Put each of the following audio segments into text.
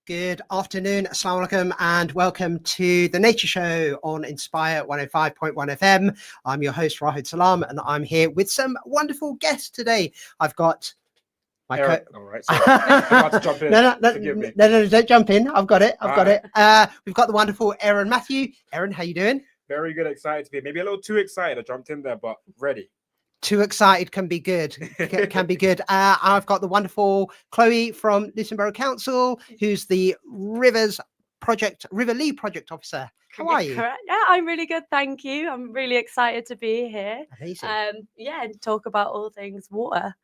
Good afternoon, assalamu alaikum, and welcome to the Nature Show on Inspire 105.1 FM. I'm your host, Raheed Salam, and I'm here with some wonderful guests today. I've got my all right, so I'm about to jump in. Forgive me. No, don't jump in. I've got it. We've got the wonderful Aaron Matthew. Aaron, how you doing? Very good, excited to be. Maybe a little too excited. I jumped in there, but ready. Too excited can be good. Can be good. I've got the wonderful Chloe from Luton Borough Council, who's the River Lea project officer. How are you? Correct. Yeah, I'm really good, thank you. I'm really excited to be here. Amazing. And talk about all things water.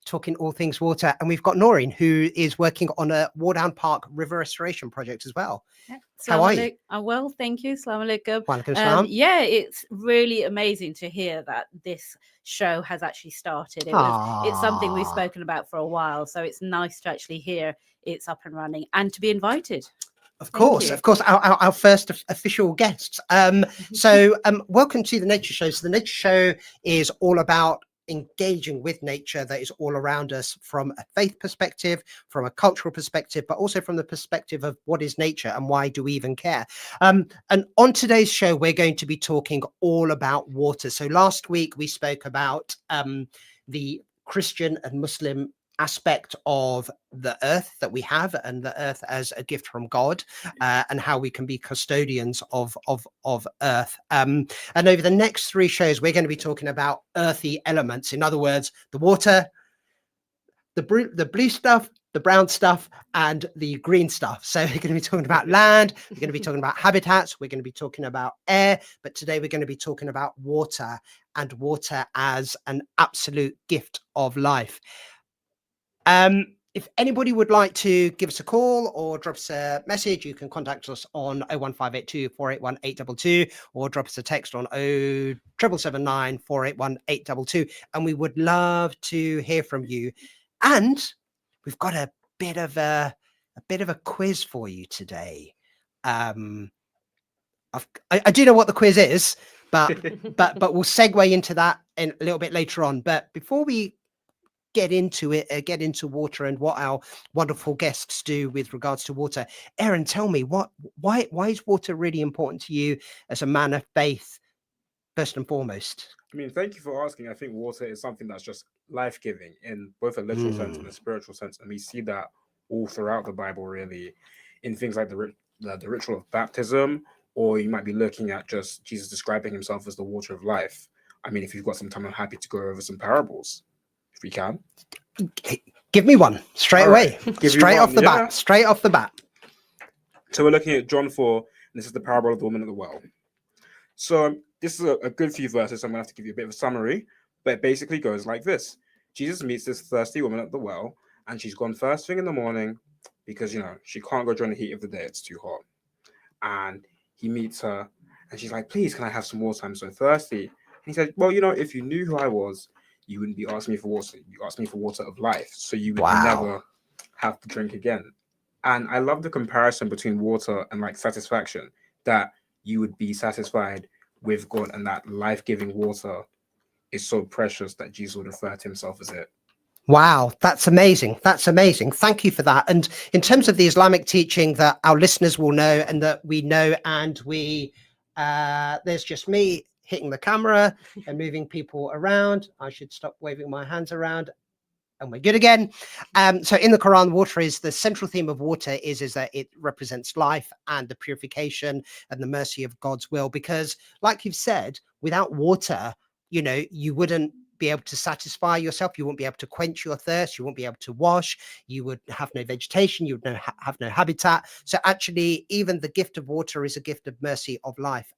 Talking all things water, and we've got Noreen, who is working on a Wardown Park river restoration project as well. Yeah. How are you? I'm well, thank you. Salam alaikum. Walaikum salam. Yeah, it's really amazing to hear that this show has actually started. It's something we've spoken about for a while, so it's nice to actually hear it's up and running and to be invited. Of course, our first official guests. So welcome to the Nature Show. So the Nature Show is all about engaging with nature that is all around us from a faith perspective, from a cultural perspective, but also from the perspective of what is nature and why do we even care. And on today's show, we're going to be talking all about water. So last week we spoke about the Christian and Muslim aspect of the earth that we have, and the earth as a gift from God, and how we can be custodians of earth. And over the next three shows, we're going to be talking about earthy elements. In other words, the water, the blue stuff, the brown stuff, and the green stuff. So we're going to be talking about land, we're going to be talking about habitats, we're going to be talking about air, but today we're going to be talking about water, and water as an absolute gift of life. If anybody would like to give us a call or drop us a message, you can contact us on 01582 481 822 or drop us a text on 07779 481 822, and we would love to hear from you. And we've got a bit of a quiz for you today. I do know what the quiz is, but we'll segue into that in a little bit later on. But before we get into get into water and what our wonderful guests do with regards to water, Aaron, tell me why is water really important to you as a man of faith, first and foremost? I mean, thank you for asking. I think water is something that's just life-giving in both a literal sense and a spiritual sense, and we see that all throughout the Bible, really, in things like the ritual of baptism, or you might be looking at just Jesus describing himself as the water of life. I mean, if you've got some time, I'm happy to go over some parables. We can give me one straight away, straight off the bat. So we're looking at John 4, and this is the parable of the woman at the well. So this is a good few verses, so I'm gonna have to give you a bit of a summary, but it basically goes like this. Jesus meets this thirsty woman at the well, and she's gone first thing in the morning because, she can't go during the heat of the day, it's too hot. And he meets her, and she's like, please, can I have some water? I'm so thirsty. And he said, well, if you knew who I was, you wouldn't be asking me for water. You asked me for water of life. So you would never have to drink again. And I love the comparison between water and like satisfaction, that you would be satisfied with God, and that life-giving water is so precious that Jesus would refer to himself as it. Wow, that's amazing. That's amazing. Thank you for that. And in terms of the Islamic teaching that our listeners will know and that we know, and there's just me hitting the camera and moving people around. I should stop waving my hands around, and we're good again. So in the Quran, water is the central theme of water is that it represents life and the purification and the mercy of God's will. Because like you've said, without water, you wouldn't be able to satisfy yourself. You won't be able to quench your thirst. You won't be able to wash. You would have no vegetation. You would have no habitat. So actually, even the gift of water is a gift of mercy of life.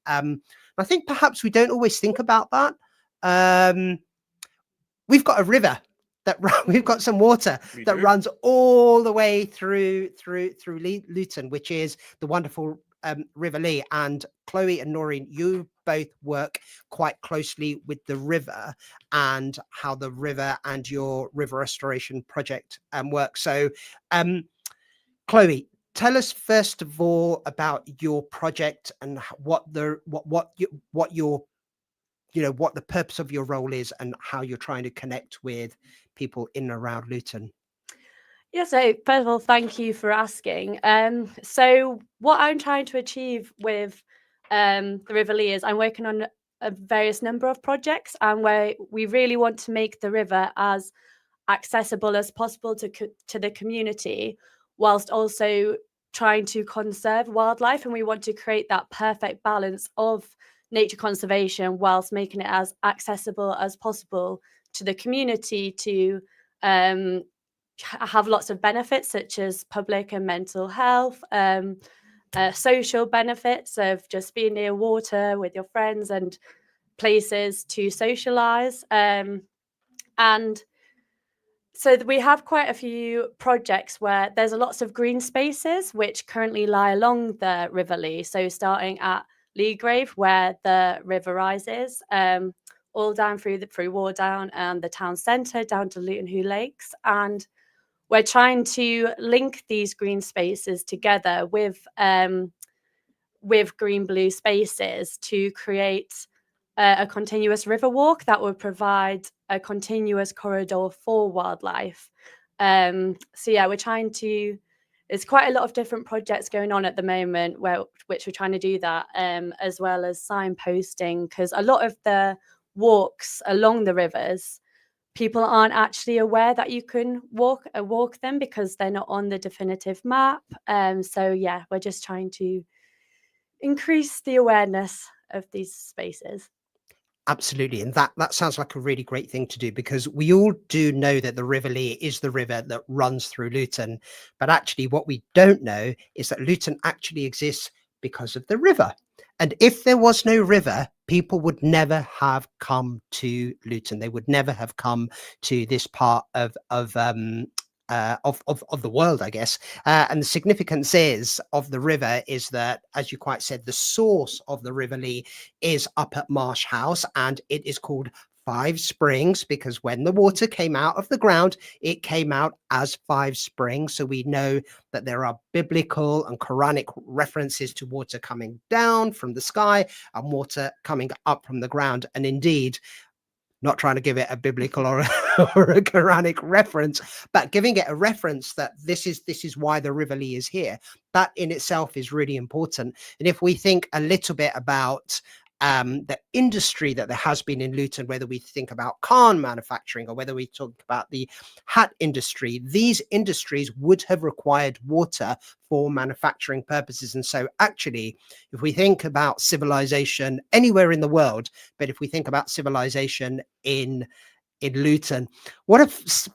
I think perhaps we don't always think about that. We've got a river we've got some water that runs all the way through Luton, which is the wonderful River Lea. And Chloe and Noreen, you both work quite closely with the river and how the river and your river restoration project work. So Chloe, tell us first of all about your project and what the purpose of your role is and how you're trying to connect with people in and around Luton. Yeah, so first of all, thank you for asking. So what I'm trying to achieve with the River Lea is I'm working on a various number of projects, and where we really want to make the river as accessible as possible to the community, whilst also trying to conserve wildlife. And we want to create that perfect balance of nature conservation whilst making it as accessible as possible to the community to have lots of benefits such as public and mental health, social benefits of just being near water with your friends and places to socialize. And so we have quite a few projects where there's lots of green spaces which currently lie along the River Lea. So starting at Leagrave, where the river rises, all down through Wardown and the town centre down to Luton Lakes. And we're trying to link these green spaces together with green blue spaces to create a continuous river walk that would provide a continuous corridor for wildlife. So yeah, we're trying to. There's quite a lot of different projects going on at the moment which we're trying to do that, as well as signposting, because a lot of the walks along the rivers, people aren't actually aware that you can walk them because they're not on the definitive map. So yeah, we're just trying to increase the awareness of these spaces. Absolutely. And that sounds like a really great thing to do, because we all do know that the River Lea is the river that runs through Luton. But actually, what we don't know is that Luton actually exists because of the river. And if there was no river, people would never have come to Luton. They would never have come to this part of the world, I guess. And the significance of the river is that, as you quite said, the source of the River Lea is up at Marsh House, and it is called Five Springs because when the water came out of the ground, it came out as five springs. So we know that there are biblical and Quranic references to water coming down from the sky and water coming up from the ground. And indeed, not trying to give it a biblical or a Quranic reference, but giving it a reference that this is why the River Lea is here. That in itself is really important. And if we think a little bit about the industry that there has been in Luton, whether we think about Khan manufacturing or whether we talk about the hat industry, these industries would have required water for manufacturing purposes. And so actually, if we think about civilization anywhere in the world, but if we think about civilization in Luton, what a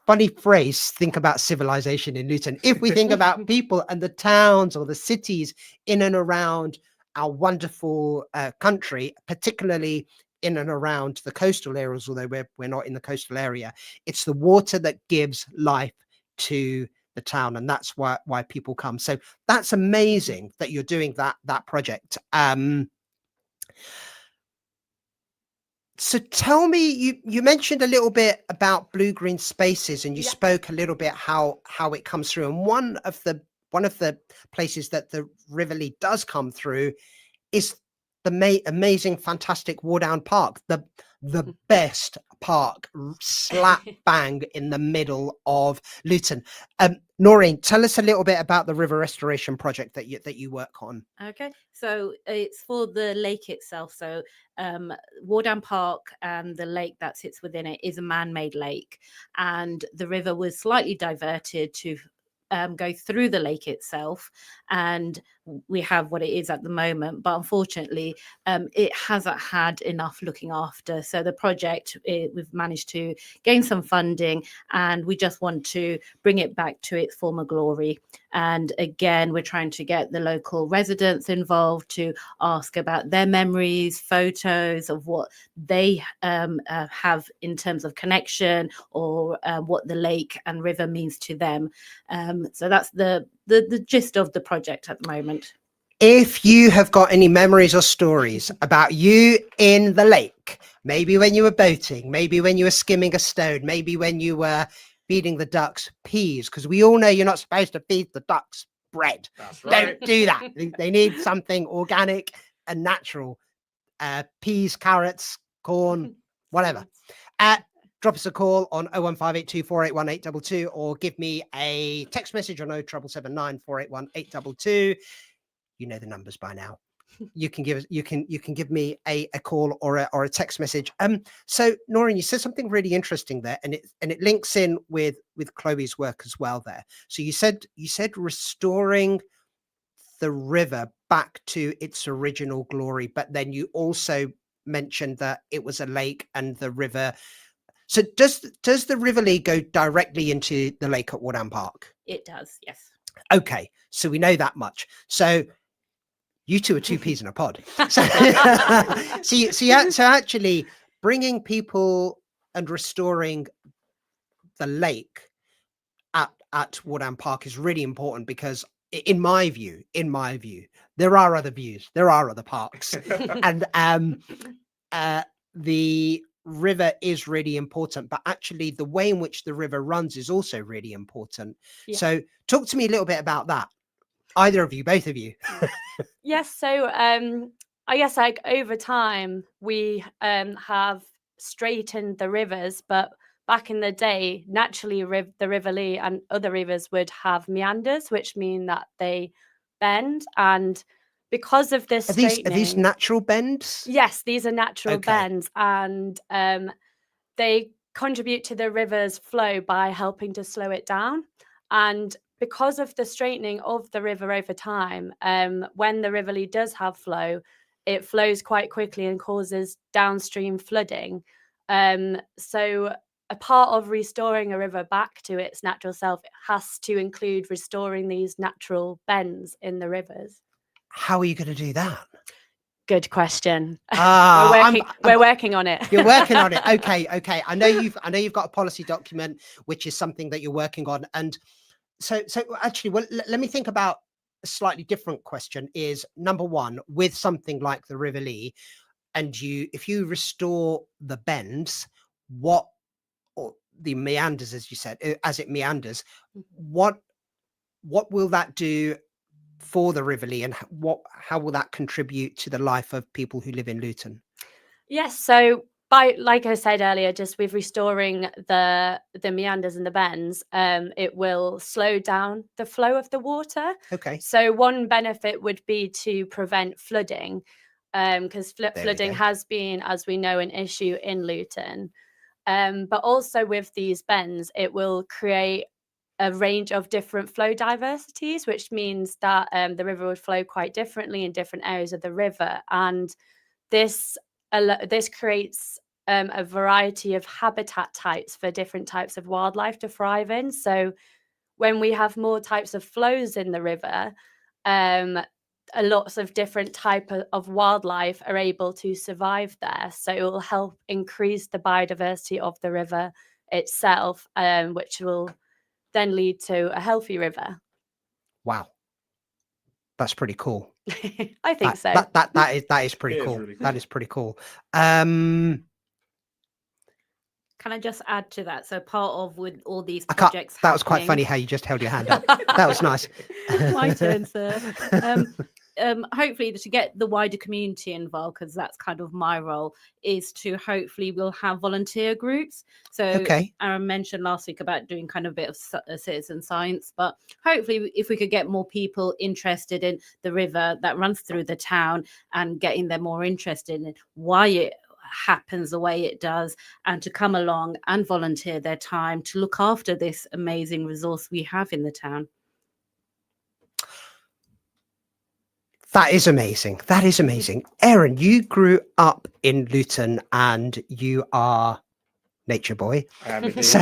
funny phrase, think about civilization in Luton. If we think about people and the towns or the cities in and around our wonderful country, particularly in and around the coastal areas, although we're not in the coastal area, it's the water that gives life to the town, and that's why people come. So that's amazing that you're doing that project. So tell me, you mentioned a little bit about blue-green spaces, and you spoke a little bit how it comes through. And one of the places that the River Lea does come through is the amazing, fantastic Wardown Park, the best park slap bang in the middle of Luton. Noreen, tell us a little bit about the river restoration project that you work on. Okay, so it's for the lake itself. So Wardown Park and the lake that sits within it is a man-made lake, and the river was slightly diverted to go through the lake itself, and we have what it is at the moment. But unfortunately, it hasn't had enough looking after. So the project, we've managed to gain some funding, and we just want to bring it back to its former glory. And again, we're trying to get the local residents involved to ask about their memories, photos of what they have in terms of connection, or what the lake and river means to them. So that's the gist of the project at the moment. If you have got any memories or stories about you in the lake, maybe when you were boating, maybe when you were skimming a stone, maybe when you were feeding the ducks peas, because we all know you're not supposed to feed the ducks bread. That's right. Don't do that. They need something organic and natural. Peas, carrots, corn, whatever. drop us a call on 01582481822 or give me a text message on 07779 481 You know the numbers by now. You can give me a call or a text message. So Noreen, you said something really interesting there, and it links in with Chloe's work as well there. So you said restoring the river back to its original glory, but then you also mentioned that it was a lake and the river. So does the River Lea go directly into the lake at Wardown Park? It does, yes. Okay, so we know that much. So you two are two peas in a pod. So, so actually bringing people and restoring the lake at Wardown Park is really important, because in my view, there are other views, there are other parks, and the river is really important, but actually the way in which the river runs is also really important. Yeah. So talk to me a little bit about that. Either of you, both of you. Yes, so I guess like over time we have straightened the rivers, but back in the day, naturally the River Lea and other rivers would have meanders, which mean that they bend, and because of this Are these natural bends? Yes, these are natural Okay. bends, and they contribute to the river's flow by helping to slow it down. And because of the straightening of the river over time, when the River Lea does have flow, it flows quite quickly and causes downstream flooding. So a part of restoring a river back to its natural self has to include restoring these natural bends in the rivers. How are you going to do that? Good question. I'm We're working on it. You're working on it. Okay. I know you've got a policy document, which is something that you're working on. And so actually, well, let me think about a slightly different question. Is number one, with something like the River Lea, and if you restore the bends, or the meanders, as you said, as it meanders, what will that do for the River Lea, and how will that contribute to the life of people who live in Luton? Yes, so like I said earlier, just with restoring the meanders and the bends, it will slow down the flow of the water. Okay. So one benefit would be to prevent flooding, because flooding has been, as we know, an issue in Luton. But also with these bends, it will create a range of different flow diversities, which means that the river would flow quite differently in different areas of the river, and this creates a variety of habitat types for different types of wildlife to thrive in. So when we have more types of flows in the river, lots of different type of wildlife are able to survive there. So it will help increase the biodiversity of the river itself, which will then lead to a healthy river. Wow. That's pretty cool. I think so. That is pretty cool. Really cool. That is pretty cool. Can I just add to that? So part of with all these projects, that was quite funny how you just held your hand up. That was nice. My turn, sir. Hopefully to get the wider community involved, because that's kind of my role, is to hopefully we'll have volunteer groups. So Okay. Aaron mentioned last week about doing kind of a bit of citizen science, but hopefully if we could get more people interested in the river that runs through the town and getting them more interested in why it happens the way it does, and to come along and volunteer their time to look after this amazing resource we have in the town. That is amazing. That is amazing. Aaron, you grew up in Luton and you are nature boy. I am indeed. So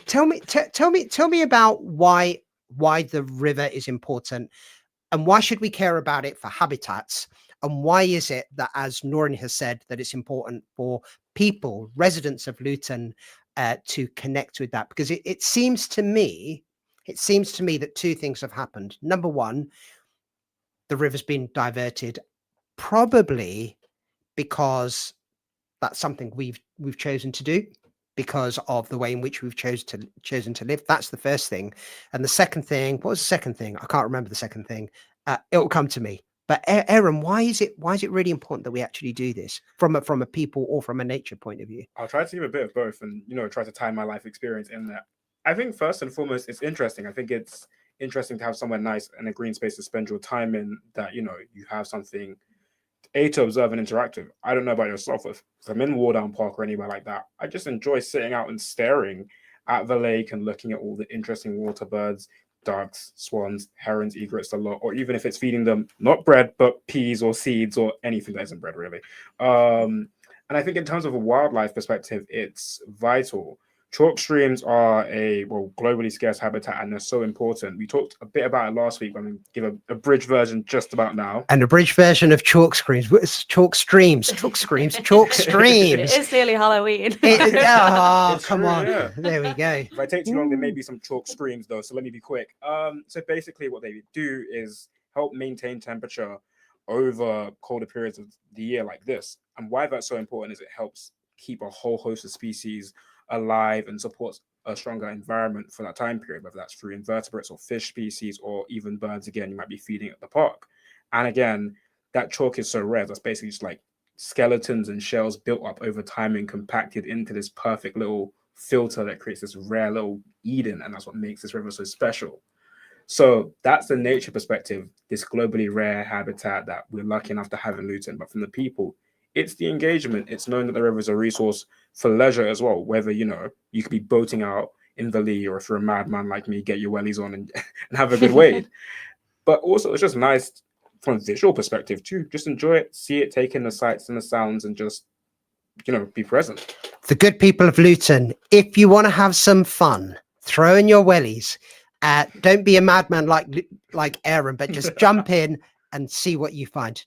tell me about why the river is important, and why should we care about it for habitats, and why is it that, as Noreen has said, that it's important for people, residents of Luton, to connect with that? Because it seems to me that two things have happened. Number one, the river's been diverted, probably because that's something we've chosen to do, because of the way in which we've chosen to live. That's the first thing. And the second thing, what was the second thing? I can't remember the second thing. It will come to me. But Aaron, why is it really important that we actually do this from a people or from a nature point of view? I'll try to give a bit of both and, try to tie my life experience in there. I think first and foremost, it's interesting. I think it's interesting to have somewhere nice and a green space to spend your time in that, you have something to observe and interact with. I don't know about yourself. If I'm in Wardown Park or anywhere like that, I just enjoy sitting out and staring at the lake and looking at all the interesting water birds, ducks, swans, herons, egrets a lot, or even if it's feeding them not bread, but peas or seeds or anything that isn't bread, really. And I think in terms of a wildlife perspective, it's vital. Chalk streams are a globally scarce habitat, and they're so important. We talked a bit about it last week. I'm going to give a abridged version just about now. An abridged version of chalk streams. Chalk streams. It is nearly Halloween. Come true, on. yeah. There we go. If I take too long, there may be some chalk streams, though, so let me be quick. So basically what they do is help maintain temperature over colder periods of the year like this. And why that's so important is it helps keep a whole host of species alive and supports a stronger environment for that time period, whether that's through invertebrates or fish species or even birds, again, you might be feeding at the park. And again, that chalk is so rare. That's basically just like skeletons and shells built up over time and compacted into this perfect little filter that creates this rare little Eden. And that's what makes this river so special. So that's the nature perspective, this globally rare habitat that we're lucky enough to have in Luton. But from the people, it's the engagement. It's knowing that the river is a resource for leisure as well, whether, you could be boating out in the Lea, or if you're a madman like me, get your wellies on and have a good wade. But also it's just nice from a visual perspective too. Just enjoy it, see it, take in the sights and the sounds and just, be present. The good people of Luton, if you want to have some fun, throw in your wellies. Don't be a madman like Aaron, but just jump in and see what you find.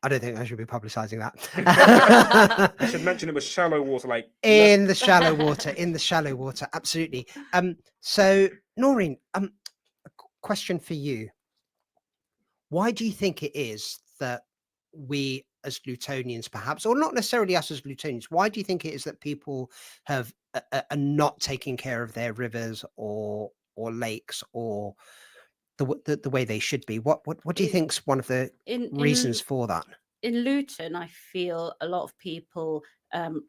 I don't think I should be publicizing that. I should mention it was shallow water, in the shallow water, absolutely. So Noreen, a question for you. Why do you think it is that we as Lutonians, perhaps, or not necessarily us as Lutonians, why do you think it is that people are not taking care of their rivers or lakes or the way they should be? What do you think's one of the reasons for that? In Luton, I feel a lot of people,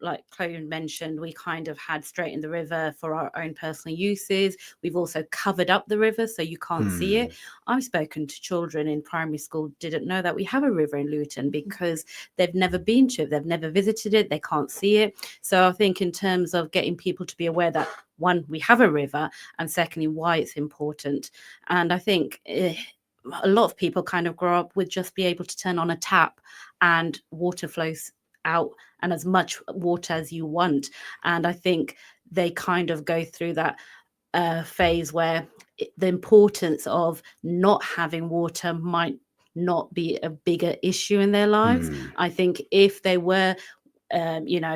like Chloe mentioned, we kind of had straightened the river for our own personal uses. We've also covered up the river so you can't see it. I've spoken to children in primary school, didn't know that we have a river in Luton because they've never been to it, they've never visited it, they can't see it. So I think in terms of getting people to be aware that, one, we have a river, and secondly, why it's important. And I think a lot of people kind of grow up with just be able to turn on a tap and water flows out and as much water as you want. And I think they kind of go through that phase where the importance of not having water might not be a bigger issue in their lives. I think if they were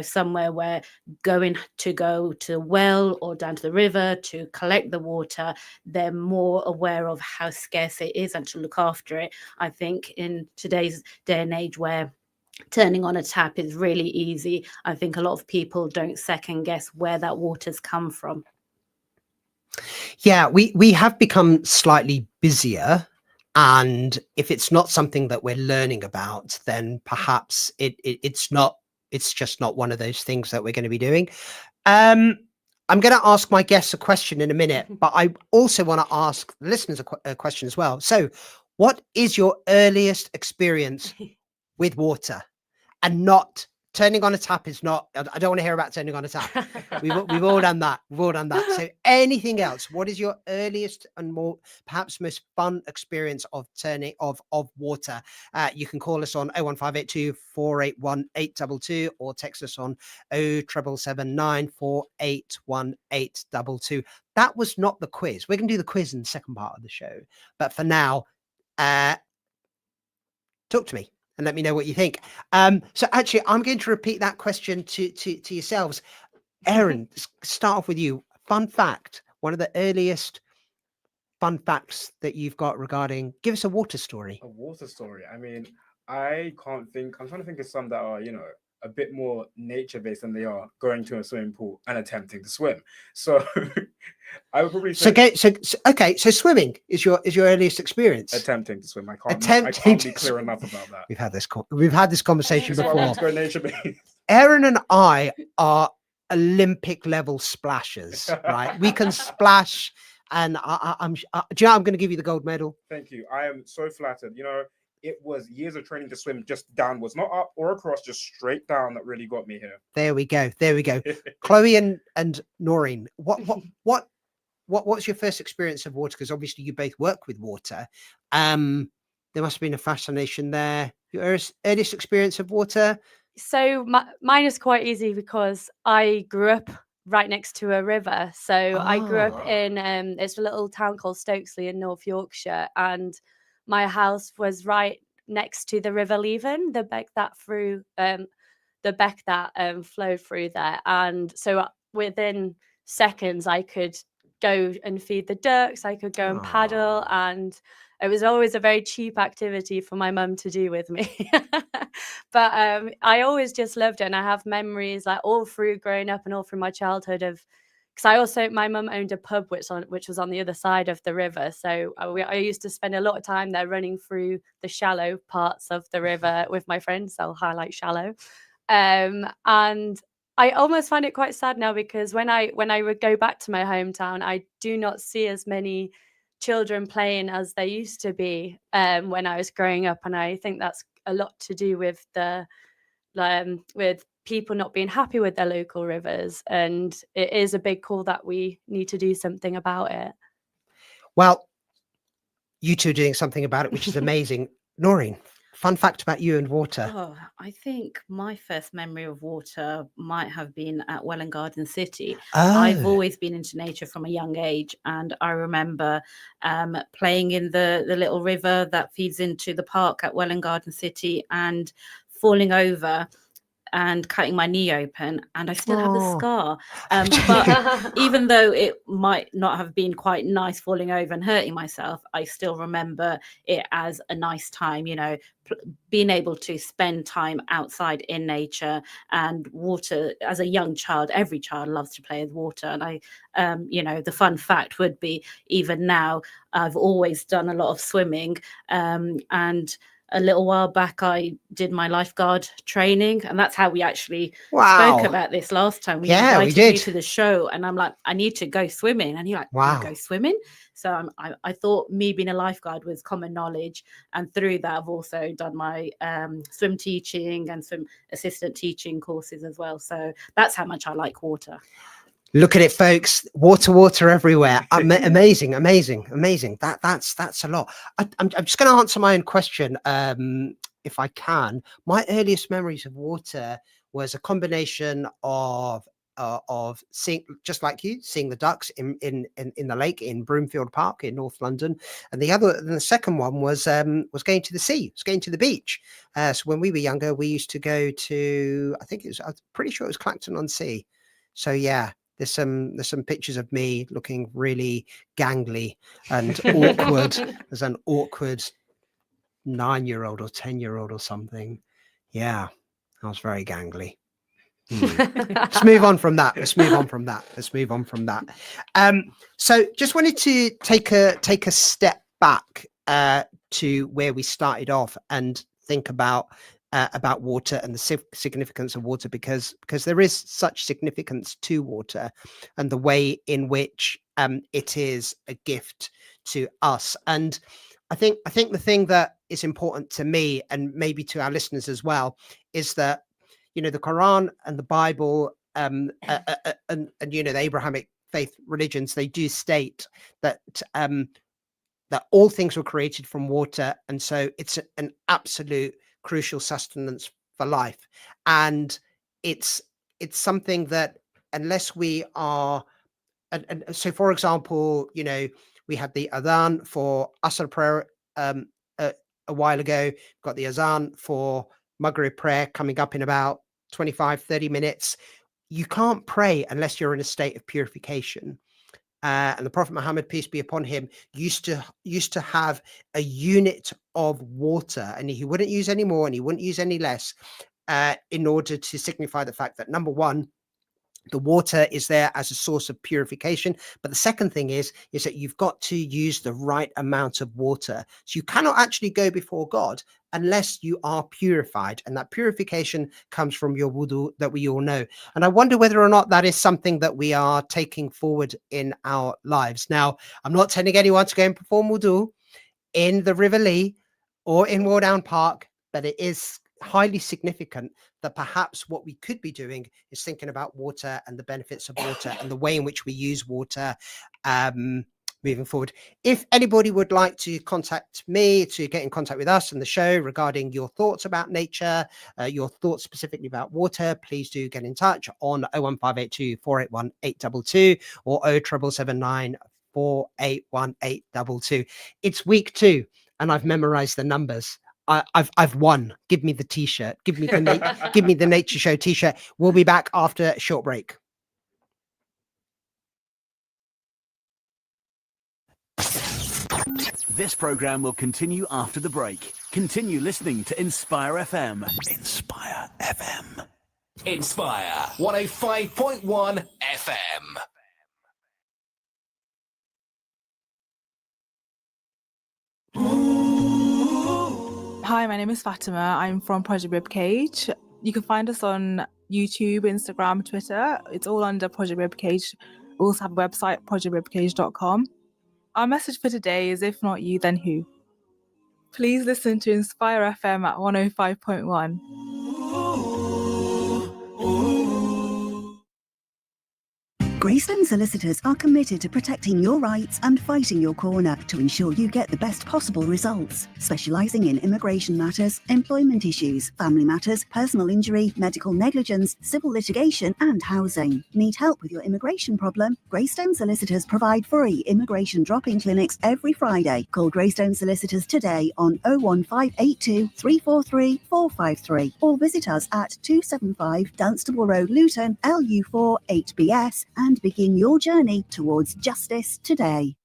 somewhere where go to a well or down to the river to collect the water, they're more aware of how scarce it is and to look after it. I think in today's day and age where turning on a tap is really easy, I think a lot of people don't second guess where that water's come from. Yeah, we have become slightly busier. And if it's not something that we're learning about, then perhaps it's just not one of those things that we're going to be doing. I'm going to ask my guests a question in a minute, but I also want to ask the listeners a question as well. So what is your earliest experience with water? And not turning on a tap is not, I don't want to hear about turning on a tap. We've all done that. So anything else? What is your earliest and perhaps most fun experience of turning of water? You can call us on 01582 481 822 or text us on 07779 948 1822. That was not the quiz. We're going to do the quiz in the second part of the show. But for now, talk to me and let me know what you think. So actually, I'm going to repeat that question to yourselves. Aaron, start off with you. Fun fact, one of the earliest fun facts that you've got regarding, give us a water story. A water story. I mean, I can't think, I'm trying to think of some that are, a bit more nature based than they are going to a swimming pool and attempting to swim. So I would probably say So swimming is your earliest experience. attempting to swim. I Attempting can't be to clear swim. enough about that. We've had this conversation That's why I want before. to go nature based. Aaron and I are Olympic level splashers, right? We can splash, and I'm. Do you know, I'm going to give you the gold medal. Thank you. I am so flattered. You know, it was years of training to swim just downwards, not up or across, just straight down that really got me here. There we go. Chloe and Noreen, what's your first experience of water? Because obviously you both work with water. There must have been a fascination there. Your earliest experience of water? So mine is quite easy because I grew up right next to a river. So I grew up in it's a little town called Stokesley in North Yorkshire, and my house was right next to the River Lea, the beck that flowed through there. And so within seconds, I could go and feed the ducks. I could go and paddle, and it was always a very cheap activity for my mum to do with me. But I always just loved it, and I have memories like all through growing up and all through my childhood of. Because my mum owned a pub which was on the other side of the river, so I used to spend a lot of time there running through the shallow parts of the river with my friends. So I'll highlight shallow, and I almost find it quite sad now because when I would go back to my hometown, I do not see as many children playing as there used to be when I was growing up, and I think that's a lot to do with with people not being happy with their local rivers, and it is a big call that we need to do something about it. Well, you two are doing something about it, which is amazing. Noreen, fun fact about you and water. Oh, I think my first memory of water might have been at Welwyn Garden City. I've always been into nature from a young age, and I remember playing in the little river that feeds into the park at Welwyn Garden City and falling over and cutting my knee open, and I still have the scar. But even though it might not have been quite nice falling over and hurting myself, I still remember it as a nice time, you know, being able to spend time outside in nature. And water, as a young child, every child loves to play with water. And I, you know, the fun fact would be, even now, I've always done a lot of swimming, and a little while back, I did my lifeguard training, and that's how we actually spoke about this last time. We invited you to the show, and I'm like, I need to go swimming, and you're like, wow, you go swimming. So I thought me being a lifeguard was common knowledge, and through that, I've also done my swim teaching and swim assistant teaching courses as well. So that's how much I like water. Look at it, folks. Water everywhere. Amazing. That's a lot. I'm just going to answer my own question, if I can. My earliest memories of water was a combination of seeing, just like you, seeing the ducks in the lake in Broomfield Park in North London, and the second one was going to the sea, going to the beach. So when we were younger, we used to go to, I'm pretty sure it was Clacton-on-Sea. So yeah. There's some pictures of me looking really gangly and awkward. There's an awkward 9-year-old or 10-year-old or something. Yeah, I was very gangly. Let's move on from that. So just wanted to take a step back to where we started off and think about water and the significance of water, because there is such significance to water and the way in which it is a gift to us. And I think the thing that is important to me, and maybe to our listeners as well, is that, you know, the Quran and the Bible and you know, the Abrahamic faith religions, they do state that that all things were created from water, and so it's an absolute crucial sustenance for life. And it's something that, unless we are, and so for example, you know, we had the adhan for Asr prayer a while ago. We've got the azan for Maghrib prayer coming up in about 25-30 minutes. You can't pray unless you're in a state of purification. And the Prophet Muhammad, peace be upon him, used to have a unit of water, and he wouldn't use any more and he wouldn't use any less. in order to signify the fact that, number one, the water is there as a source of purification. But the second thing is that you've got to use the right amount of water. So you cannot actually go before God unless you are purified. And that purification comes from your wudu that we all know. And I wonder whether or not that is something that we are taking forward in our lives. Now, I'm not telling anyone to go and perform wudu in the River Lea or in Wardown Park, but it is highly significant that perhaps what we could be doing is thinking about water and the benefits of water and the way in which we use water moving forward. If anybody would like to contact me, to get in contact with us and the show regarding your thoughts about nature, your thoughts specifically about water, please do get in touch on 01582 481 822 or 07779 481 822. It's week 2 and I've memorized the numbers. I've won. Give me the t-shirt. Give me the Nature Show t-shirt. We'll be back after a short break. This program will continue after the break. Continue listening to Inspire FM. Inspire FM. Inspire 105.1 FM. Hi, my name is Fatima. I'm from Project Ribcage. You can find us on YouTube, Instagram, Twitter. It's all under Project Ribcage. We also have a website, projectribcage.com. Our message for today is, if not you, then who? Please listen to Inspire FM at 105.1. Greystone Solicitors are committed to protecting your rights and fighting your corner to ensure you get the best possible results. Specialising in immigration matters, employment issues, family matters, personal injury, medical negligence, civil litigation and housing. Need help with your immigration problem? Greystone Solicitors provide free immigration drop-in clinics every Friday. Call Greystone Solicitors today on 01582 343 453 or visit us at 275 Dunstable Road, Luton, LU4 8BS and begin your journey towards justice today.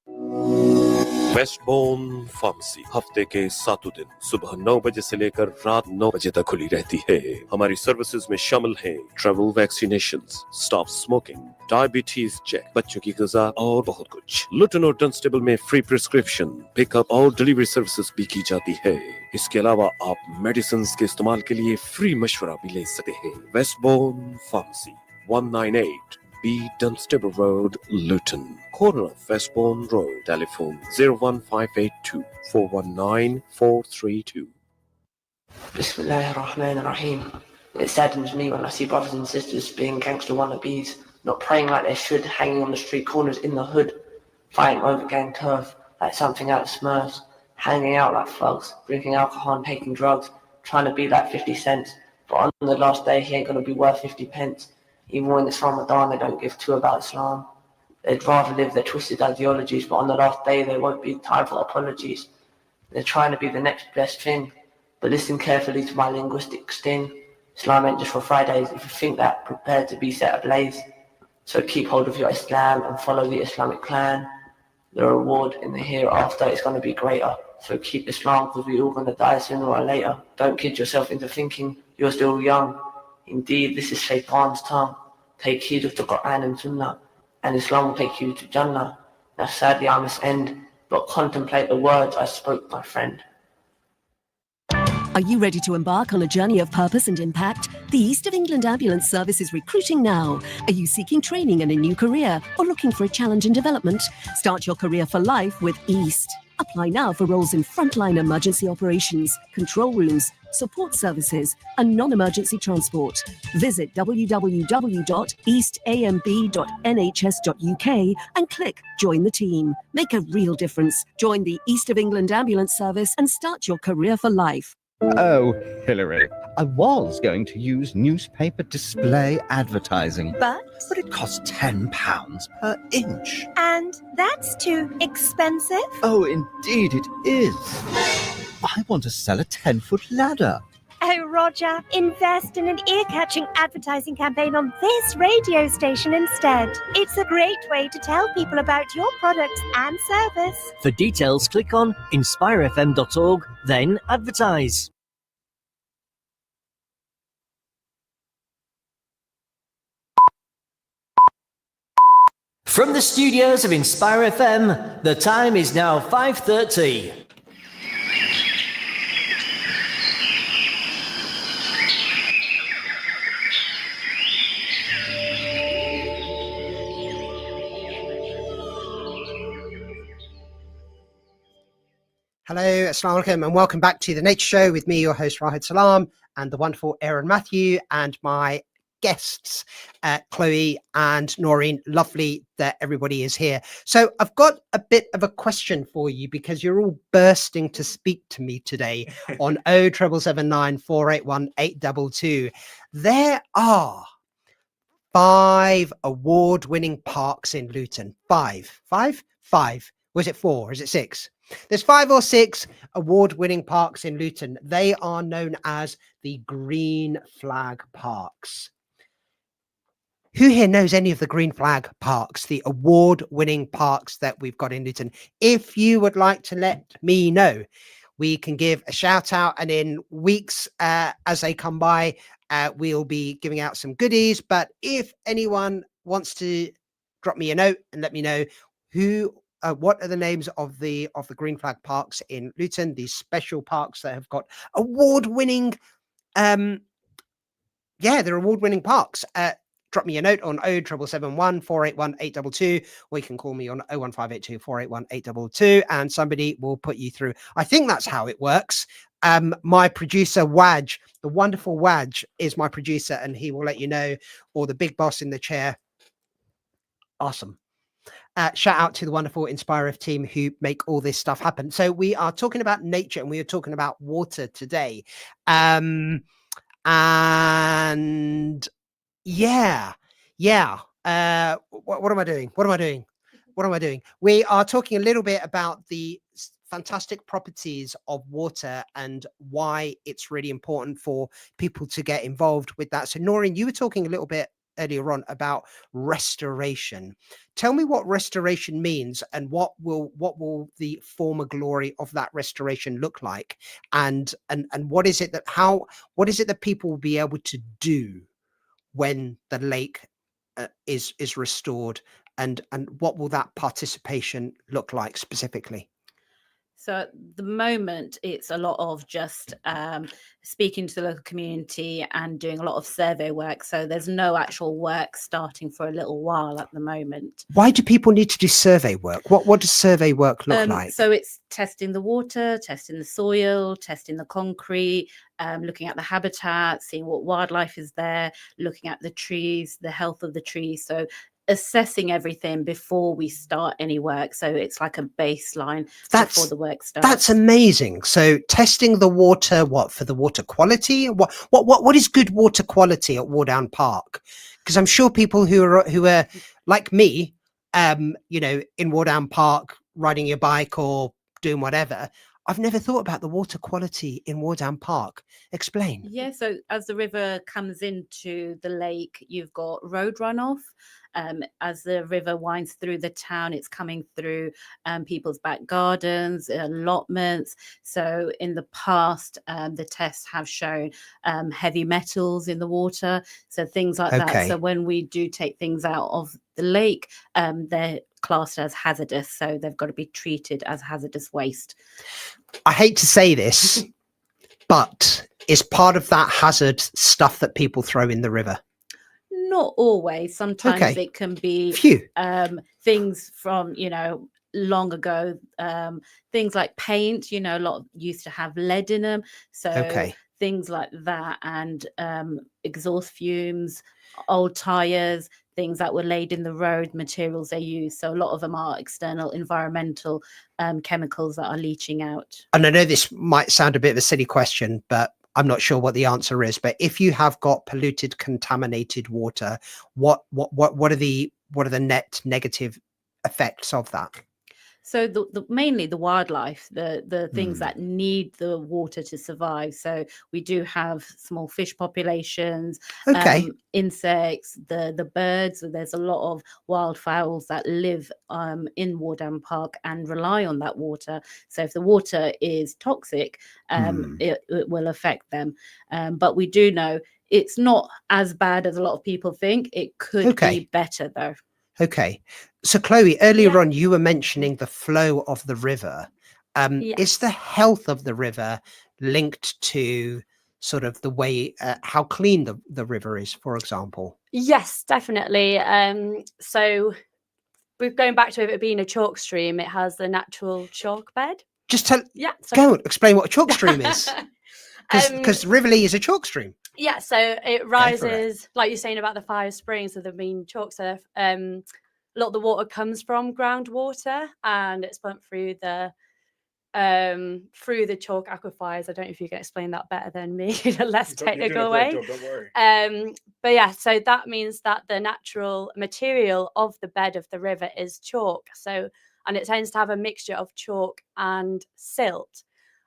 Westbourne pharmacy हफ्ते के 7 दिन सुबह 9 बजे से लेकर रात 9 बजे तक खुली रहती है। हमारी सर्विसेज में शामिल हैं travel vaccinations, stop smoking, diabetes check, बच्चों की ग़िज़ा और बहुत कुछ। लुटन और डंस्टेबल में फ्री प्रिस्क्रिप्शन, पिकअप और डिलीवरी सर्विसेज भी की जाती है। इसके अलावा आप मेडिसिन के इस्तेमाल के लिए फ्री मशवरा भी ले सकते हैं। वेस्टबोर्न pharmacy 198 B Dunstable Road, Luton, corner of Westbourne Road. Telephone 01582 419 432. Bismillahirrahmanirrahim. It saddens me when I see brothers and sisters being gangster wannabes, not praying like they should, hanging on the street corners in the hood, fighting over gang turf like something out of Smurfs, hanging out like thugs, drinking alcohol and taking drugs, trying to be like 50 cents, but on the last day he ain't going to be worth 50 pence. Even when it's Ramadan, they don't give two about Islam. They'd rather live their twisted ideologies, but on the last day, they won't be time for apologies. They're trying to be the next best thing. But listen carefully to my linguistic sting. Islam ain't just for Fridays. If you think that, prepare to be set ablaze. So keep hold of your Islam and follow the Islamic clan. The reward in the hereafter is going to be greater. So keep Islam, because we're all going to die sooner or later. Don't kid yourself into thinking you're still young. Indeed, this is Shaitan's tongue. Take heed of the Quran and Sunnah, and Islam will take you to Jannah. Now sadly I must end, but contemplate the words I spoke, my friend. Are you ready to embark on a journey of purpose and impact? The East of England Ambulance Service is recruiting now. Are you seeking training and a new career, or looking for a challenge in development? Start your career for life with East. Apply now for roles in frontline emergency operations, control rooms, support services and non-emergency transport. Visit www.eastamb.nhs.uk and click Join the Team. Make a real difference. Join the East of England Ambulance Service and start your career for life. Oh, Hilary, I was going to use newspaper display advertising. But it costs £10 per inch. And that's too expensive? Oh, indeed it is. I want to sell a 10-foot ladder. Oh, Roger, invest in an ear-catching advertising campaign on this radio station instead. It's a great way to tell people about your products and service. For details, click on inspirefm.org, then advertise. From the studios of Inspire FM, the time is now 5:30. Hello, assalamu alaikum, and welcome back to the Nature Show with me, your host Raheed Salam, and the wonderful Aaron Matthew, and my guests, Chloe and Noreen. Lovely that everybody is here. So I've got a bit of a question for you because you're all bursting to speak to me today on 07779 481 822. There are 5 award-winning parks in Luton. Five. Was it 4? Is it 6? There's 5 or 6 award-winning parks in Luton. They are known as the Green Flag Parks. Who here knows any of the Green Flag Parks, the award-winning parks that we've got in Luton? If you would like to let me know, we can give a shout out, and in weeks as they come by, we'll be giving out some goodies. But if anyone wants to drop me a note and let me know what are the names of the Green Flag Parks in Luton, these special parks that have got award-winning, they're award-winning parks. Drop me a note on 07771 481 822, or you can call me on 01582 481 822, and somebody will put you through. I think that's how it works. My producer Waj, the wonderful Waj, is my producer, and he will let you know, or the big boss in the chair. Awesome. Shout out to the wonderful Inspire F team who make all this stuff happen. So we are talking about nature, and we are talking about water today. And yeah. What am I doing? We are talking a little bit about the fantastic properties of water and why it's really important for people to get involved with that. So Noreen, you were talking a little bit earlier on about restoration. Tell me what restoration means, and what will the former glory of that restoration look like, and what is it that people will be able to do when the lake is restored, and what will that participation look like specifically? So at the moment, it's a lot of just speaking to the local community and doing a lot of survey work. So there's no actual work starting for a little while at the moment. Why do people need to do survey work? What does survey work look like? So it's testing the water, testing the soil, testing the concrete, looking at the habitat, seeing what wildlife is there, looking at the trees, the health of the trees. So assessing everything before we start any work. So it's like a baseline before the work starts. That's amazing. So testing the water, for the water quality? What is good water quality at Wardown Park? Because I'm sure people who are like me, in Wardown Park, riding your bike or doing whatever, I've never thought about the water quality in Wardown Park. Explain. Yeah, so as the river comes into the lake, you've got road runoff. As the river winds through the town, it's coming through people's back gardens, allotments. So in the past, the tests have shown heavy metals in the water, so things like that. So when we do take things out of the lake, they're classed as hazardous, so they've got to be treated as hazardous waste. I hate to say this, but is part of that hazard stuff that people throw in the river? Not always. Sometimes it can be things from, long ago, things like paint, a lot used to have lead in them. So things like that, and exhaust fumes, old tires, things that were laid in the road, materials they use. So a lot of them are external environmental chemicals that are leaching out. And I know this might sound a bit of a silly question, but I'm not sure what the answer is. But if you have got polluted, contaminated water, what are the net negative effects of that? So mainly the wildlife, the things that need the water to survive. So we do have small fish populations, insects, the birds. So there's a lot of wildfowls that live in Wardown Park and rely on that water. So if the water is toxic, it will affect them. But we do know it's not as bad as a lot of people think. It could be better though. Okay. So Chloe, earlier on, you were mentioning the flow of the river. Is the Yes. health of the river linked to sort of the way, how clean the river is, for example? Yes, definitely. So we're going back to it being a chalk stream. It has the natural chalk bed. Just tell, Yeah. go on, explain what a chalk stream is. Um, Because River Lea is a chalk stream. Yeah, so it rises, like you're saying about the 5 springs of the main chalk surf. A lot of the water comes from groundwater, and it's pumped through the chalk aquifers. I don't know if you can explain that better than me in a less technical way. Job, don't worry. But yeah, so that means that the natural material of the bed of the river is chalk. So, and it tends to have a mixture of chalk and silt.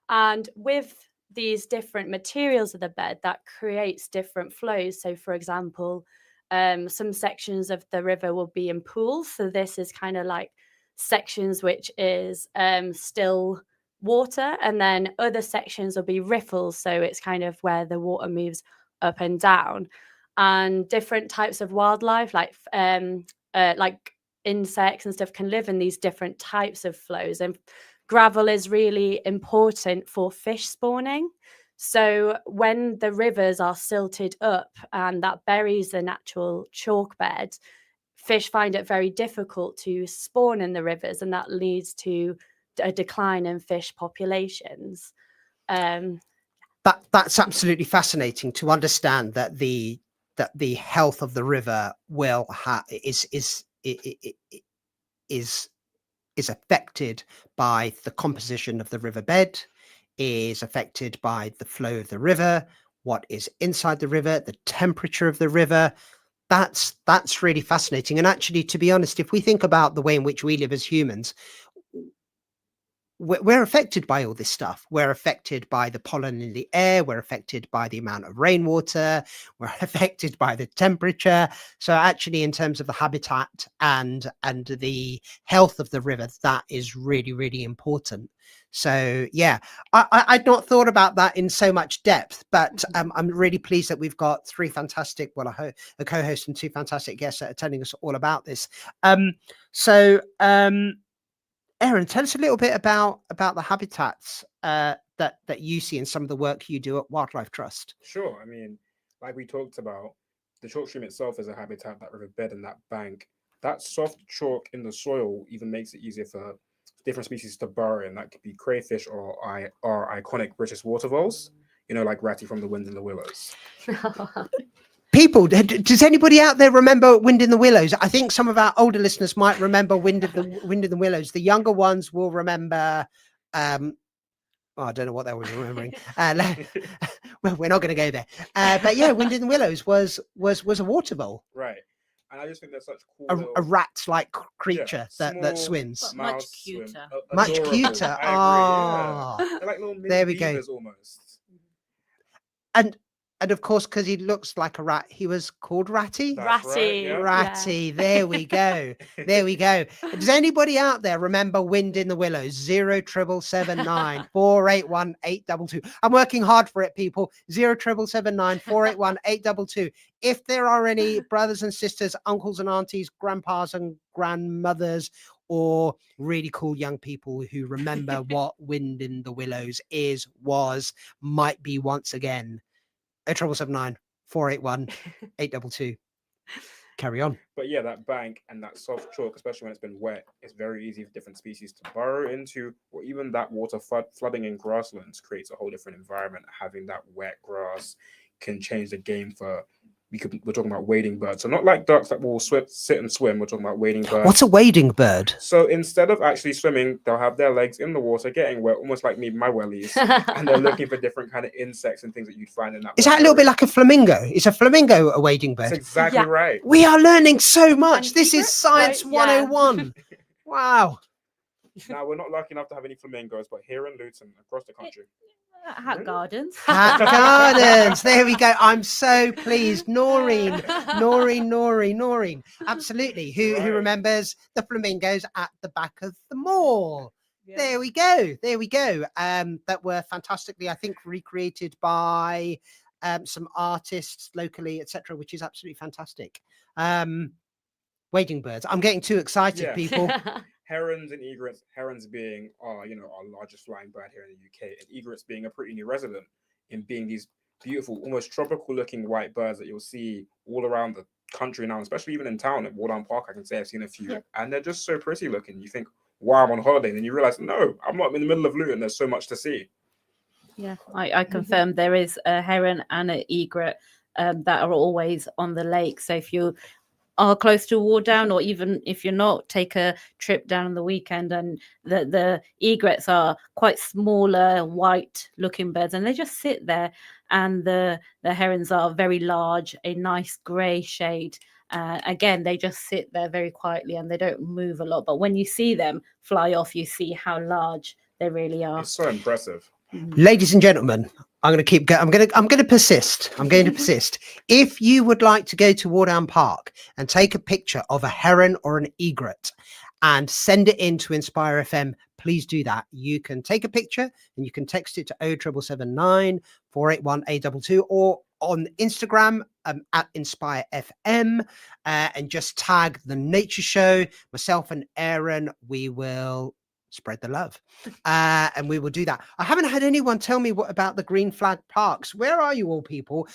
And with these different materials of the bed, that creates different flows. So, for example, some sections of the river will be in pools. So this is kind of like sections which is still water, and then other sections will be riffles. So it's kind of where the water moves up and down, and different types of wildlife, like insects and stuff, can live in these different types of flows. And gravel is really important for fish spawning. So when the rivers are silted up and that buries the natural chalk bed, fish find it very difficult to spawn in the rivers, and that leads to a decline in fish populations. That's absolutely fascinating to understand that the health of the river will is affected by the composition of the riverbed, is affected by the flow of the river, what is inside the river, the temperature of the river. That's really fascinating. And actually, to be honest, if we think about the way in which we live as humans, we're affected by all this stuff. We're affected by the pollen in the air. We're affected by the amount of rainwater. We're affected by the temperature. So actually, in terms of the habitat and the health of the river, that is really, really important. So yeah, I'd not thought about that in so much depth, but I'm really pleased that we've got 3 fantastic, a co-host and 2 fantastic guests that are telling us all about this. Aaron, tell us a little bit about the habitats that you see in some of the work you do at Wildlife Trust. Sure. I mean, like we talked about, the chalk stream itself is a habitat, that riverbed and that bank. That soft chalk in the soil even makes it easier for different species to burrow in. That could be crayfish or our iconic British water voles, like Ratty from The Wind in the Willows. People, does anybody out there remember Wind in the Willows? I think some of our older listeners might remember Wind in the Willows. The younger ones will remember. I don't know what they were remembering. Well, we're not going to go there. But yeah, Wind in the Willows was a water vole. Right. And I just think that's such cool. A rat-like creature that swims. But much cuter. Much cuter. Oh, yeah. They're like little mini there we go. beavers almost. And of course, because he looks like a rat, he was called Ratty. That's Ratty. right, yeah. Ratty. Yeah. There we go. There we go. Does anybody out there remember Wind in the Willows? 07779 481 822. I'm working hard for it, people. 07779 481 822. If there are any brothers and sisters, uncles and aunties, grandpas and grandmothers, or really cool young people who remember what Wind in the Willows might be once again. 07779 481 822. Carry on. But yeah, that bank and that soft chalk, especially when it's been wet, it's very easy for different species to burrow into, or even that water flooding in grasslands creates a whole different environment. Having that wet grass can change the game for. We're talking about wading birds. So not like ducks that will sit and swim. We're talking about wading birds. What's a wading bird? So instead of actually swimming, they'll have their legs in the water getting wet, almost like me, my wellies. And they're looking for different kind of insects and things that you'd find in that. Is that a little bit like a flamingo? Is a flamingo a wading bird? That's exactly right. We are learning so much. And This is Science 101. Wow. Now, we're not lucky enough to have any flamingos, but here in Luton, across the country. Hat Gardens. Hat Gardens. There we go. I'm so pleased. Noreen. Absolutely. Who remembers the flamingos at the back of the mall? Yeah. There we go. That were fantastically, I think, recreated by some artists locally, etc., which is absolutely fantastic. wading birds. I'm getting too excited, Yeah. people. Herons and egrets, herons being our largest flying bird here in the UK, and egrets being a pretty new resident in being these beautiful, almost tropical looking white birds that you'll see all around the country now, especially even in town at Wardown Park. I can say I've seen a few, and they're just so pretty looking. You think, wow, I'm on holiday, and then you realize, no, I'm not in the middle of Luton. There's so much to see. Yeah, I confirm there is a heron and an egret that are always on the lake. So if you are close to Wardown, or even if you're not, take a trip down on the weekend. And the egrets are quite smaller, white-looking birds, and they just sit there. And the herons are very large, a nice grey shade. Again, they just sit there very quietly and they don't move a lot. But when you see them fly off, you see how large they really are. It's so impressive. Ladies and gentlemen, I'm going to keep going. I'm going to persist. I'm going to persist. If you would like to go to Wardown Park and take a picture of a heron or an egret and send it in to Inspire FM, please do that. You can take a picture and you can text it to 07779 481 822 or on Instagram at Inspire FM and just tag the Nature Show. Myself and Aaron, we will spread the love and we will do that. I haven't had anyone tell me what about the green flag parks. Where are you all, people?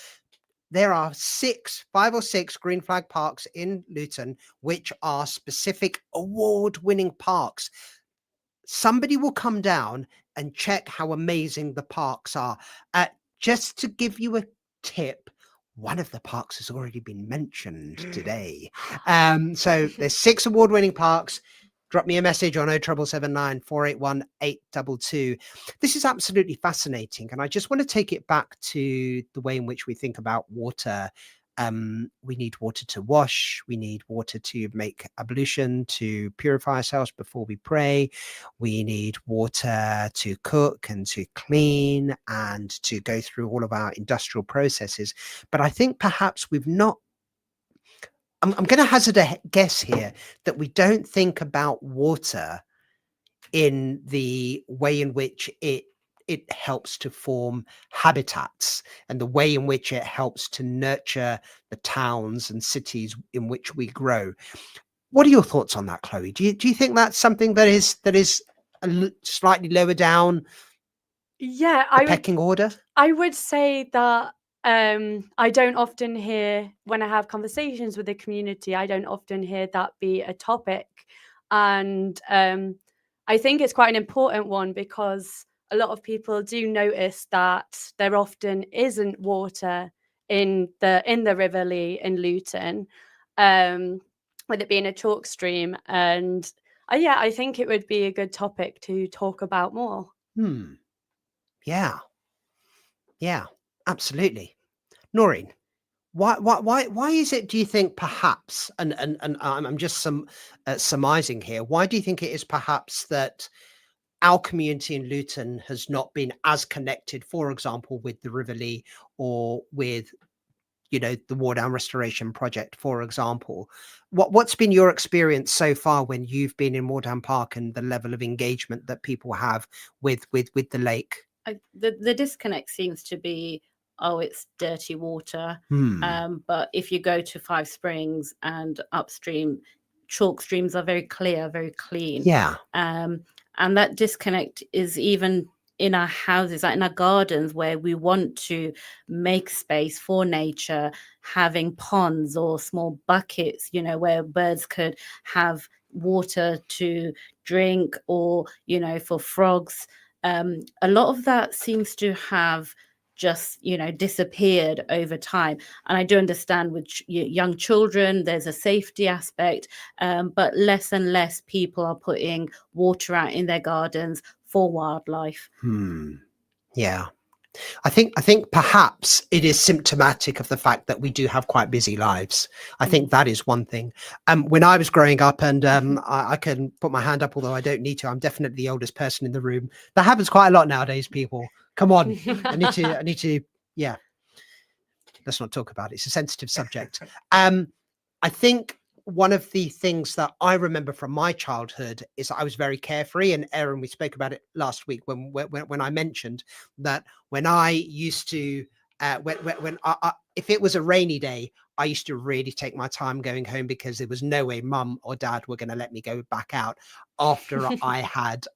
There are 5 or 6 green flag parks in Luton, which are specific award-winning parks. Somebody will come down and check how amazing the parks are. Just to give you a tip, one of the parks has already been mentioned today. So there's 6 award-winning parks. Drop me a message on 07779 481 822. This is absolutely fascinating. And I just want to take it back to the way in which we think about water. We need water to wash. We need water to make ablution, to purify ourselves before we pray. We need water to cook and to clean and to go through all of our industrial processes. But I think perhaps we've not I'm going to hazard a guess here that we don't think about water in the way in which it helps to form habitats and the way in which it helps to nurture the towns and cities in which we grow. What are your thoughts on that, Chloe? Do you think that's something that is slightly lower down the pecking order? I would say that I don't often hear, when I have conversations with the community, I don't often hear that be a topic. And I think it's quite an important one because a lot of people do notice that there often isn't water in the River Lea in Luton, with it being a chalk stream. And I think it would be a good topic to talk about more. Yeah, absolutely. Noreen, why is it, do you think, perhaps, and I'm just surmising here, why do you think it is perhaps that our community in Luton has not been as connected, for example, with the River Lea or with, the Wardown Restoration Project, for example? What's been your experience so far when you've been in Wardown Park and the level of engagement that people have with the lake? The disconnect seems to be, it's dirty water. But if you go to Five Springs and upstream, chalk streams are very clear, very clean. And that disconnect is even in our houses, like in our gardens, where we want to make space for nature, having ponds or small buckets, where birds could have water to drink, or, for frogs. A lot of that seems to have just disappeared over time. And I do understand with young children there's a safety aspect, but less and less people are putting water out in their gardens for wildlife. I think perhaps it is symptomatic of the fact that we do have quite busy lives. I think that is one thing. When I was growing up, and I can put my hand up, although I don't need to, I'm definitely the oldest person in the room. That happens quite a lot nowadays, people. Come on. I need to, let's not talk about it. It's a sensitive subject. I think one of the things that I remember from my childhood is I was very carefree, and Aaron, we spoke about it last week when I mentioned that when I used to if it was a rainy day, I used to really take my time going home because there was no way mum or dad were going to let me go back out after I had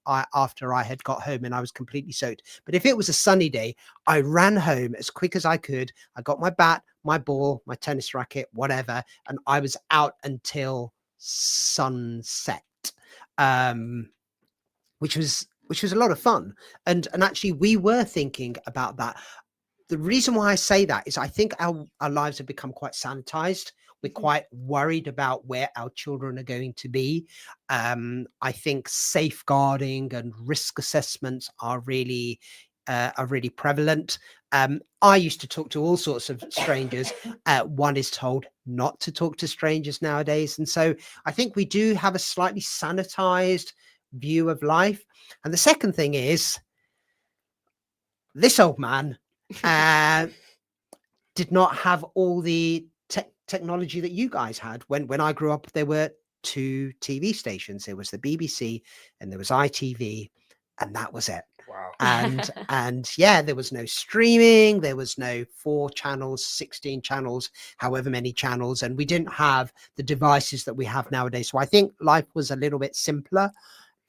got home and I was completely soaked. But if it was a sunny day, I ran home as quick as I could. I got my bat, my ball, my tennis racket, whatever, and I was out until sunset, which was a lot of fun. And actually, we were thinking about that. The reason why I say that is I think our lives have become quite sanitized. We're quite worried about where our children are going to be. I think safeguarding and risk assessments are really prevalent. I used to talk to all sorts of strangers. One is told not to talk to strangers nowadays. And so I think we do have a slightly sanitized view of life. And the second thing is this old man did not have all the technology that you guys had. When I grew up, there were 2 TV stations. There was the BBC and there was ITV, and that was it. Wow. And yeah, there was no streaming. There was no 4 channels, 16 channels, however many channels, and we didn't have the devices that we have nowadays. So I think life was a little bit simpler.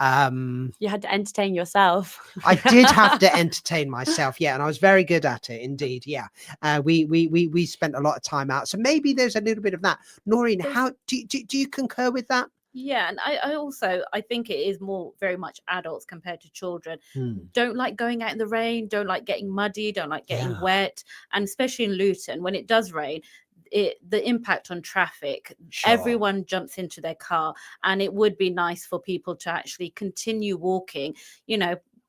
You had to entertain yourself. I did have to entertain myself, yeah, and I was very good at it indeed. Yeah, we spent a lot of time out, so maybe there's a little bit of that. Noreen, how do you concur with that? Yeah, and I think it is more very much adults compared to children. Hmm. Don't like going out in the rain, don't like getting muddy, don't like getting wet, and especially in Luton when it does rain. The impact on traffic, everyone jumps into their car, and it would be nice for people to actually continue walking,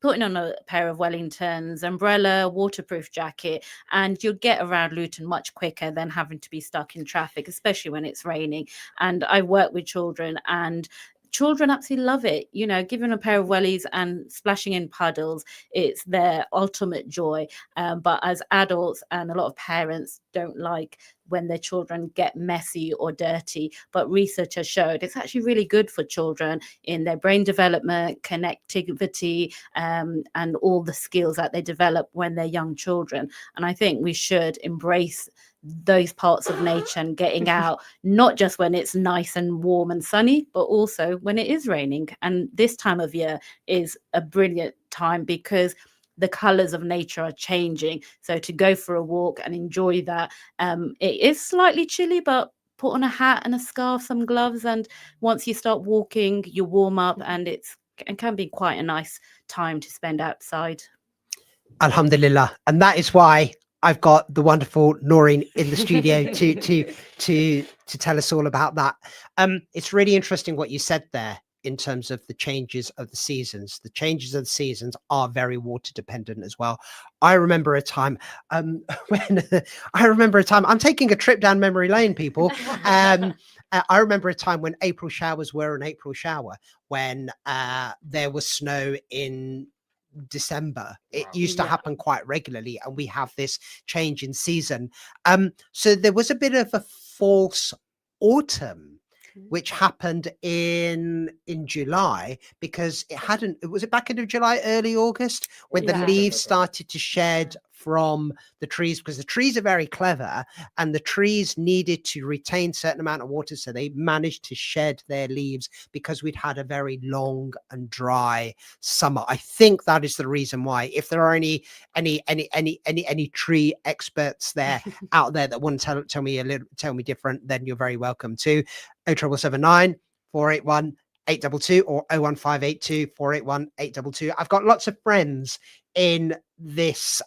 putting on a pair of Wellingtons, umbrella, waterproof jacket, and you'll get around Luton much quicker than having to be stuck in traffic, especially when it's raining. And I work with children, and children absolutely love it. Giving a pair of wellies and splashing in puddles, it's their ultimate joy. But as adults and a lot of parents don't like when their children get messy or dirty. But research has showed it's actually really good for children in their brain development, connectivity, and all the skills that they develop when they're young children. And I think we should embrace those parts of nature and getting out, not just when it's nice and warm and sunny, but also when it is raining. And this time of year is a brilliant time because the colors of nature are changing. So to go for a walk and enjoy that, it is slightly chilly, but put on a hat and a scarf, some gloves, and once you start walking, you warm up, and it can be quite a nice time to spend outside. Alhamdulillah, and that is why I've got the wonderful Noreen in the studio to tell us all about that. It's really interesting what you said there in terms of the changes of the seasons. The changes of the seasons are very water dependent as well. I remember a time I'm taking a trip down memory lane, people. I remember a time when April showers were an April shower, when there was snow in December. It used to happen quite regularly, and we have this change in season. So there was a bit of a false autumn which happened in July, because it was back into July, early August, when the leaves started to shed from the trees, because the trees are very clever, and the trees needed to retain certain amount of water, so they managed to shed their leaves because we'd had a very long and dry summer. I think that is the reason why. If there are any tree experts out there that want to tell me different, then you're very welcome to 07779 481 822 or 01582 481 822. I've got lots of friends in this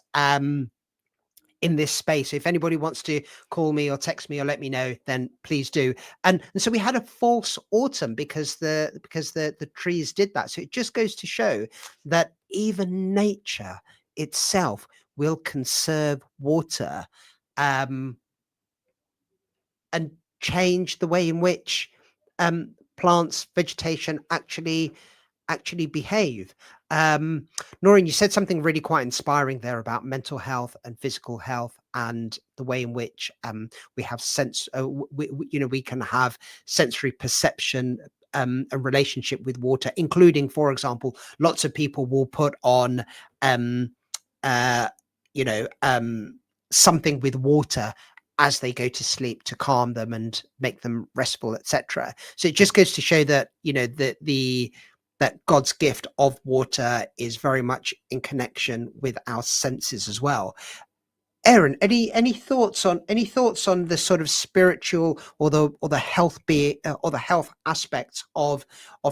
space. If anybody wants to call me or text me or let me know, then please do. And so we had a false autumn because the trees did that. So it just goes to show that even nature itself will conserve water and change the way in which plants, vegetation actually behave. Noreen, you said something really quite inspiring there about mental health and physical health, and the way in which we have we can have sensory perception and relationship with water, including, for example, lots of people will put on something with water as they go to sleep to calm them and make them restful, etc. So it just goes to show that, you know, that God's gift of water is very much in connection with our senses as well. Aaron, any thoughts on the sort of spiritual or the health or the health aspects of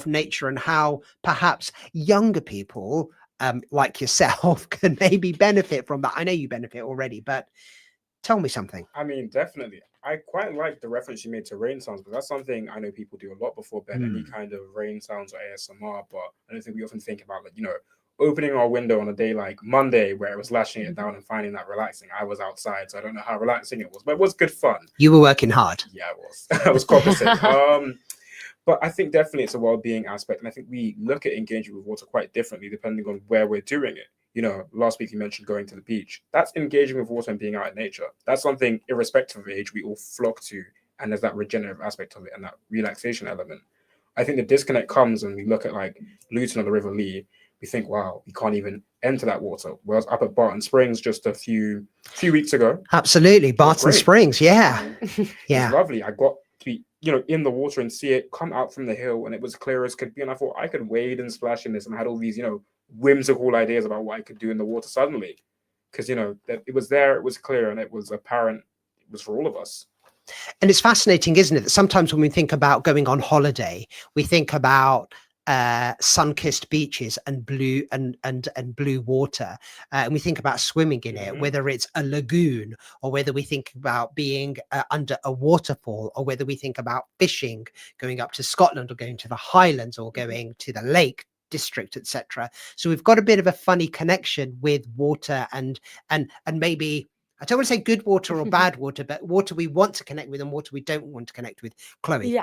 nature, and how perhaps younger people like yourself can maybe benefit from that? I know you benefit already, but tell me something. I mean, definitely. I quite like the reference you made to rain sounds, but that's something I know people do a lot before bed, any kind of rain sounds or ASMR, but I don't think we often think about, like, you know, opening our window on a day like Monday where it was lashing it down and finding that relaxing. I was outside, so I don't know how relaxing it was, but it was good fun. You were working hard. Yeah, I was. I was compensating. But I think definitely it's a well-being aspect, and I think we look at engaging with water quite differently depending on where we're doing it. You know, last week you mentioned going to the beach. That's engaging with water and being out in nature. That's something, irrespective of age, we all flock to, and there's that regenerative aspect of it and that relaxation element. I think the disconnect comes when we look at like Luton or the River Lea. We think, wow, we can't even enter that water. Whereas up at Barton Springs just a few weeks ago. Absolutely, Barton Springs, yeah. Yeah. It was lovely. I got to be, you know, in the water and see it come out from the hill, and it was clear as could be. And I thought I could wade and splash in this, and I had all these, you know, whimsical ideas about what I could do in the water suddenly, because, you know, that it was there, it was clear, and it was apparent. It was for all of us. And it's fascinating, isn't it, that sometimes when we think about going on holiday, we think about sun-kissed beaches and blue and blue water, and we think about swimming in it, whether it's a lagoon or whether we think about being under a waterfall, or whether we think about fishing, going up to Scotland or going to the Highlands or going to the Lake District, etc. So we've got a bit of a funny connection with water, and maybe, I don't want to say good water or bad water, but water we want to connect with and water we don't want to connect with. Chloe.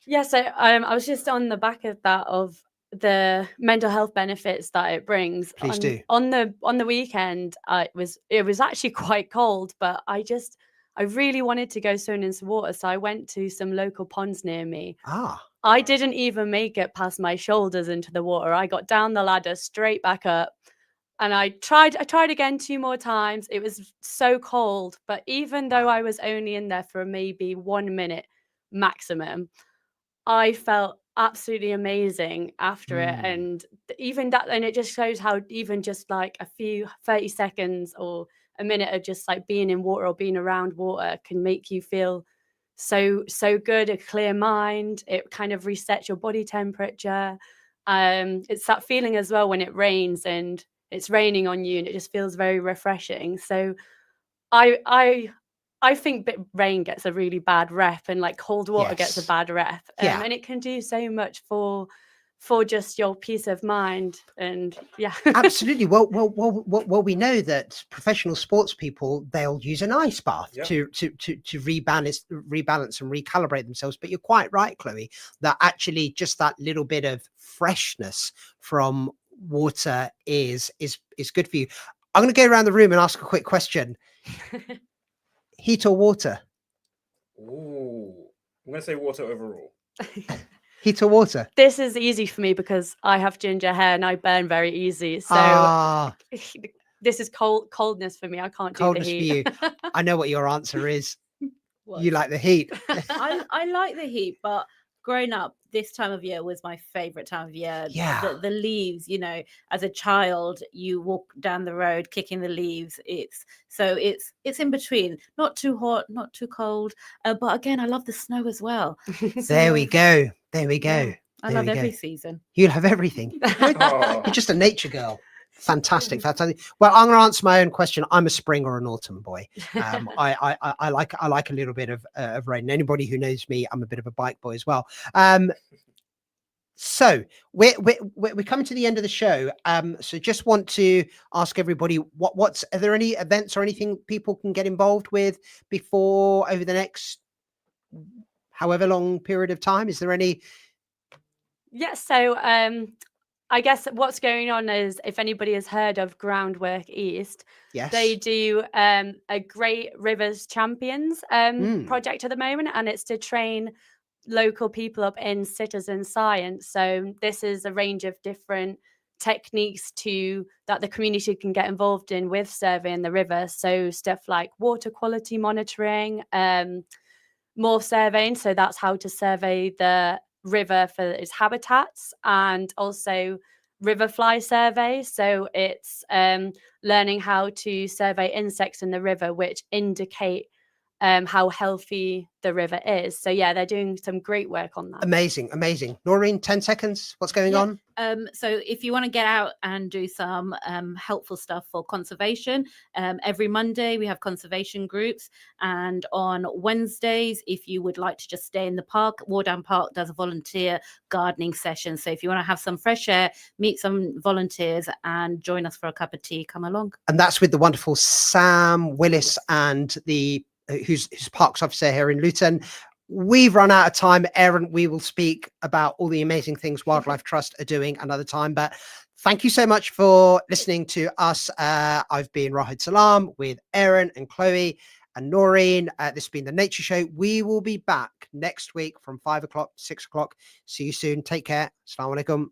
Yeah, so I was just on the back of that, of the mental health benefits that it brings. Please do. On the weekend, it was actually quite cold, but I really wanted to go swimming in some water, so I went to some local ponds near me. I didn't even make it past my shoulders into the water. I got down the ladder straight back up, and I tried again 2 more times. It was so cold, but even though I was only in there for maybe 1 minute maximum, I felt absolutely amazing after it. And even that, and it just shows how even just like a few 30 seconds or a minute of just like being in water or being around water can make you feel so good, a clear mind. It kind of resets your body temperature. It's that feeling as well when it rains and it's raining on you, and it just feels very refreshing. So I think rain gets a really bad rep, and like cold water gets a bad rep, and it can do so much for just your peace of mind. And Absolutely. Well, we know that professional sports people, they'll use an ice bath to rebalance and recalibrate themselves. But you're quite right, Chloe, that actually just that little bit of freshness from water is good for you. I'm going to go around the room and ask a quick question. Heat or water? Ooh, I'm going to say water overall. Heat or water? This is easy for me because I have ginger hair and I burn very easy. So this is coldness for me. I can't do the heat. For you. I know what your answer is. You like the heat. I like the heat, but growing up, this time of year was my favorite time of year. Yeah. The leaves, you know, as a child, you walk down the road kicking the leaves. It's in between, not too hot, not too cold. But again, I love the snow as well. There we go. Yeah, I love every season. You'll have everything. You're just a nature girl. Fantastic. Well, I'm going to answer my own question. I'm a spring or an autumn boy. I like a little bit of rain. Anybody who knows me, I'm a bit of a bike boy as well. So we're coming to the end of the show. So just want to ask everybody, are there any events or anything people can get involved with over the next however long period of time? Is there any? Yes. So I guess what's going on is, if anybody has heard of Groundwork East, they do a Great Rivers Champions project at the moment, and it's to train local people up in citizen science. So this is a range of different techniques that the community can get involved in with surveying the river. So stuff like water quality monitoring, more surveying. So that's how to survey the river for its habitats, and also river fly survey. So it's learning how to survey insects in the river, which indicate how healthy the river is. So yeah, they're doing some great work on that. Amazing, amazing. Noreen, 10 seconds. What's going on? So if you want to get out and do some helpful stuff for conservation, every Monday we have conservation groups, and on Wednesdays, if you would like to just stay in the park, Wardown Park does a volunteer gardening session. So if you want to have some fresh air, meet some volunteers and join us for a cup of tea, come along. And that's with the wonderful Sam Willis and the who's parks officer here in Luton. We've run out of time, Aaron. We will speak about all the amazing things Wildlife Trust are doing another time. But thank you so much for listening to us. I've been Raheed Salam with Aaron and Chloe and Noreen. This has been The Nature Show. We will be back next week from 5 o'clock, 6 o'clock. See you soon. Take care. Assalamu alaikum.